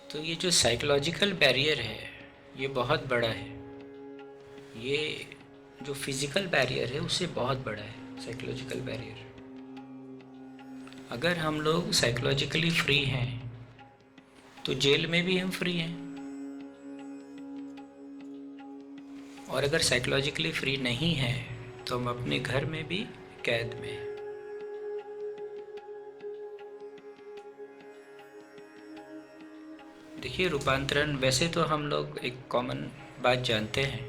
तो ये जो साइकोलॉजिकल बैरियर है ये बहुत बड़ा है। ये जो फिज़िकल बैरियर है उससे बहुत बड़ा है साइकोलॉजिकल बैरियर। अगर हम लोग साइकोलॉजिकली फ्री हैं तो जेल में भी हम फ्री हैं, और अगर साइकोलॉजिकली फ्री नहीं हैं तो हम अपने घर में भी कैद में हैं। देखिए, रूपांतरण वैसे तो हम लोग एक कॉमन बात जानते हैं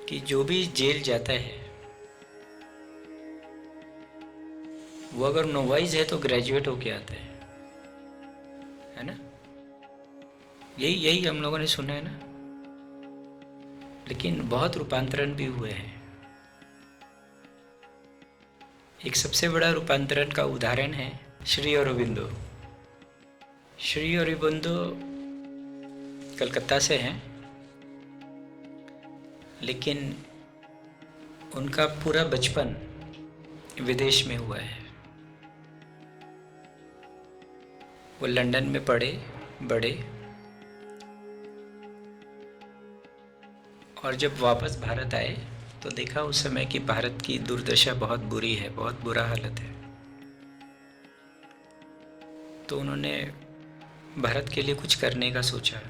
कि जो भी जेल जाता है वो अगर नोवाइज है तो ग्रेजुएट होके आता है ना। यही यही हम लोगों ने सुना है ना। लेकिन बहुत रूपांतरण भी हुए हैं। एक सबसे बड़ा रूपांतरण का उदाहरण है श्री अरबिंदो। श्री अरबिंदो कलकत्ता से हैं, लेकिन उनका पूरा बचपन विदेश में हुआ है। वो लंदन में पढ़े बड़े, और जब वापस भारत आए तो देखा उस समय कि भारत की दुर्दशा बहुत बुरी है, बहुत बुरा हालत है। तो उन्होंने भारत के लिए कुछ करने का सोचा।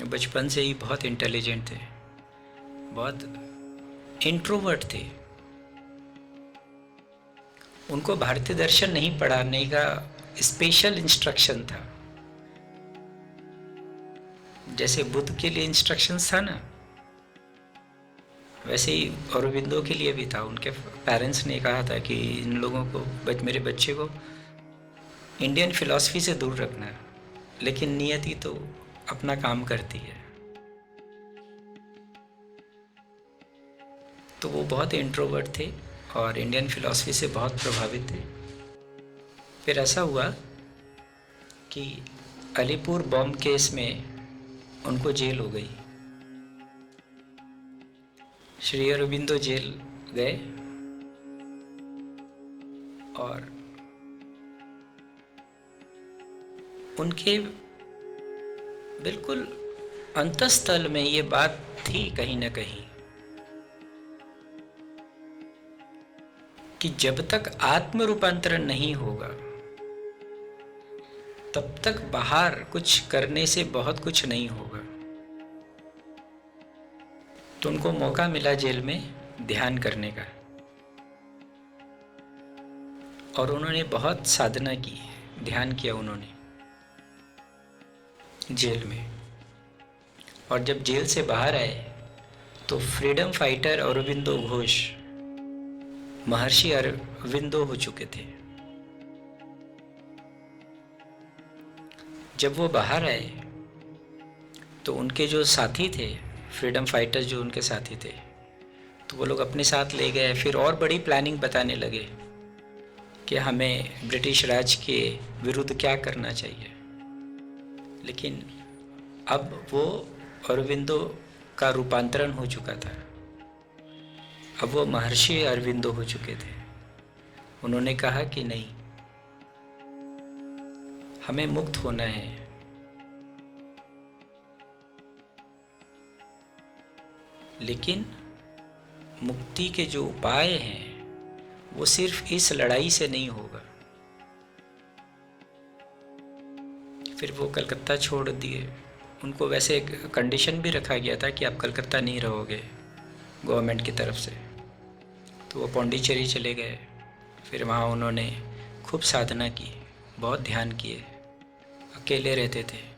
बचपन से ही बहुत इंटेलिजेंट थे, बहुत इंट्रोवर्ट थे। उनको भारतीय दर्शन नहीं पढ़ाने का स्पेशल इंस्ट्रक्शन था। जैसे बुद्ध के लिए इंस्ट्रक्शंस था ना, वैसे ही अरबिंदो के लिए भी था। उनके पेरेंट्स ने कहा था कि इन लोगों को, मेरे बच्चे को इंडियन फिलॉसफी से दूर रखना है, लेकिन नियति तो अपना काम करती है। तो वो बहुत इंट्रोवर्ट थे और इंडियन फिलॉसफी से बहुत प्रभावित थे। फिर ऐसा हुआ कि अलीपुर बॉम्ब केस में उनको जेल हो गई। श्री अरबिंदो जेल गए और उनके बिल्कुल अंतःस्थल में ये बात थी कहीं ना कहीं कि जब तक आत्म रूपांतरण नहीं होगा तब तक बाहर कुछ करने से बहुत कुछ नहीं होगा। तो उनको मौका मिला जेल में ध्यान करने का, और उन्होंने बहुत साधना की, ध्यान किया उन्होंने जेल में। और जब जेल से बाहर आए तो फ्रीडम फाइटर अरबिंदो घोष महर्षि अरविंदो हो चुके थे। जब वो बाहर आए तो उनके जो साथी थे, फ्रीडम फाइटर्स जो उनके साथी थे, तो वो लोग अपने साथ ले गए। फिर और बड़ी प्लानिंग बताने लगे कि हमें ब्रिटिश राज के विरुद्ध क्या करना चाहिए। लेकिन अब वो अरविंदो का रूपांतरण हो चुका था। अब वो महर्षि अरविंदो हो चुके थे। उन्होंने कहा कि नहीं, हमें मुक्त होना है। लेकिन मुक्ति के जो उपाय हैं वो सिर्फ इस लड़ाई से नहीं होगा। फिर वो कलकत्ता छोड़ दिए। उनको वैसे एक कंडीशन भी रखा गया था कि आप कलकत्ता नहीं रहोगे गवर्नमेंट की तरफ से। तो वो पौंडीचेरी चले गए। फिर वहाँ उन्होंने खूब साधना की, बहुत ध्यान किए, अकेले रहते थे।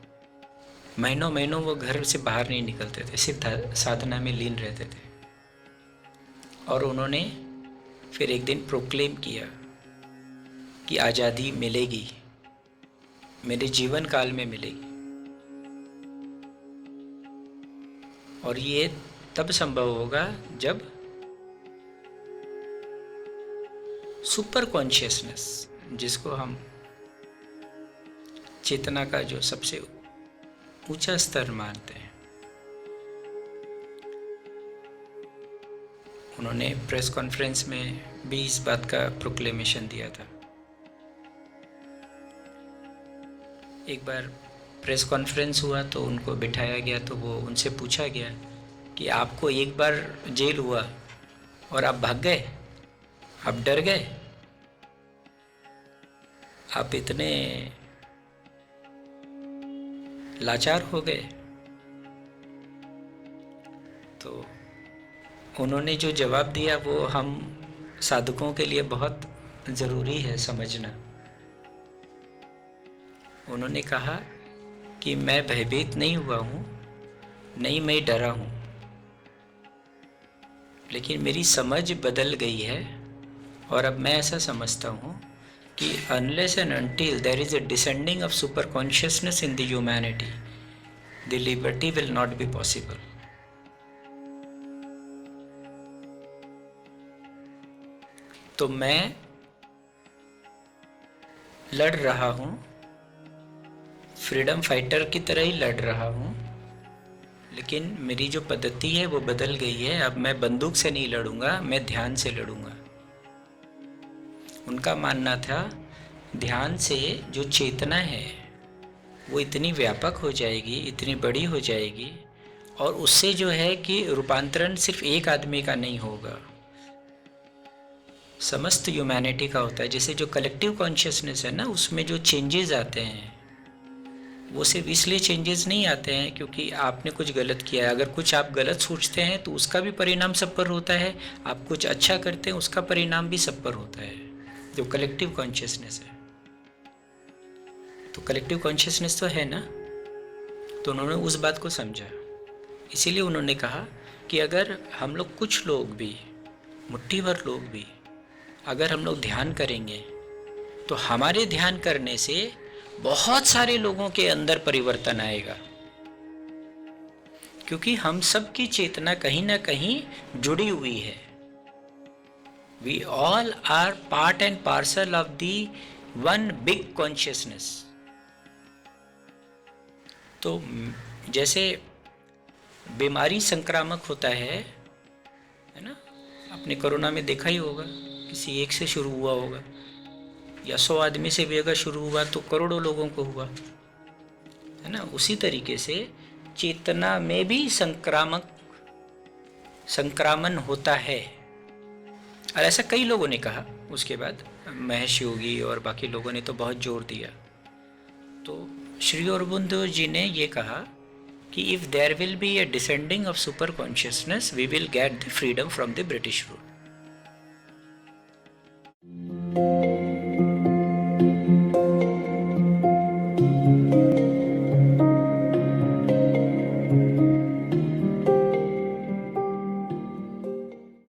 महीनों महीनों वो घर से बाहर नहीं निकलते थे, सिर्फ साधना में लीन रहते थे। और उन्होंने फिर एक दिन प्रोक्लेम किया कि आज़ादी मिलेगी, मेरे जीवन काल में मिलेगी। और ये तब संभव होगा जब सुपर कॉन्शियसनेस, जिसको हम चेतना का जो सबसे ऊंचा स्तर मानते हैं, उन्होंने प्रेस कॉन्फ्रेंस में भी इस बात का प्रोक्लेमेशन दिया था एक बार प्रेस कॉन्फ्रेंस हुआ तो उनको बिठाया गया, तो वो उनसे पूछा गया कि आपको एक बार जेल हुआ और आप भाग गए, आप डर गए, आप इतने लाचार हो गए? तो उन्होंने जो जवाब दिया वो हम साधकों के लिए बहुत ज़रूरी है समझना। उन्होंने कहा कि मैं भयभीत नहीं हुआ हूँ, नहीं मैं डरा हूँ, लेकिन मेरी समझ बदल गई है और अब मैं ऐसा समझता हूँ कि unless and until there is a descending of super consciousness in the humanity, the liberty will not be possible. तो मैं लड़ रहा हूँ, फ्रीडम फाइटर की तरह ही लड़ रहा हूँ, लेकिन मेरी जो पद्धति है वो बदल गई है। अब मैं बंदूक से नहीं लड़ूंगा, मैं ध्यान से लड़ूंगा। उनका मानना था ध्यान से जो चेतना है वो इतनी व्यापक हो जाएगी, इतनी बड़ी हो जाएगी, और उससे जो है कि रूपांतरण सिर्फ एक आदमी का नहीं होगा, समस्त ह्यूमैनिटी का होता है। जैसे जो कलेक्टिव कॉन्शियसनेस है ना, उसमें जो चेंजेस आते हैं वो सिर्फ इसलिए चेंजेस नहीं आते हैं क्योंकि आपने कुछ गलत किया है। अगर कुछ आप गलत सोचते हैं तो उसका भी परिणाम सब पर होता है, आप कुछ अच्छा करते हैं उसका परिणाम भी सब पर होता है, जो कलेक्टिव कॉन्शियसनेस है। तो कलेक्टिव कॉन्शियसनेस तो है ना, तो उन्होंने उस बात को समझा। इसीलिए उन्होंने कहा कि अगर हम लोग, कुछ लोग भी, मुट्ठी भर लोग भी, अगर हम लोग ध्यान करेंगे तो हमारे ध्यान करने से बहुत सारे लोगों के अंदर परिवर्तन आएगा, क्योंकि हम सब की चेतना कहीं ना कहीं जुड़ी हुई है। We all are part and parcel of the one big consciousness. तो जैसे बीमारी संक्रामक होता है ना, आपने कोरोना में देखा ही होगा, किसी एक से शुरू हुआ होगा, या 100 आदमी से भी अगर शुरू हुआ तो करोड़ों लोगों को हुआ, है ना। उसी तरीके से चेतना में भी संक्रामण होता है, और ऐसा कई लोगों ने कहा। उसके बाद महेश योगी और बाकी लोगों ने तो बहुत जोर दिया। तो श्री अरबिंदो जी ने ये कहा कि if there will be a descending of super consciousness, we will get the freedom from the British rule.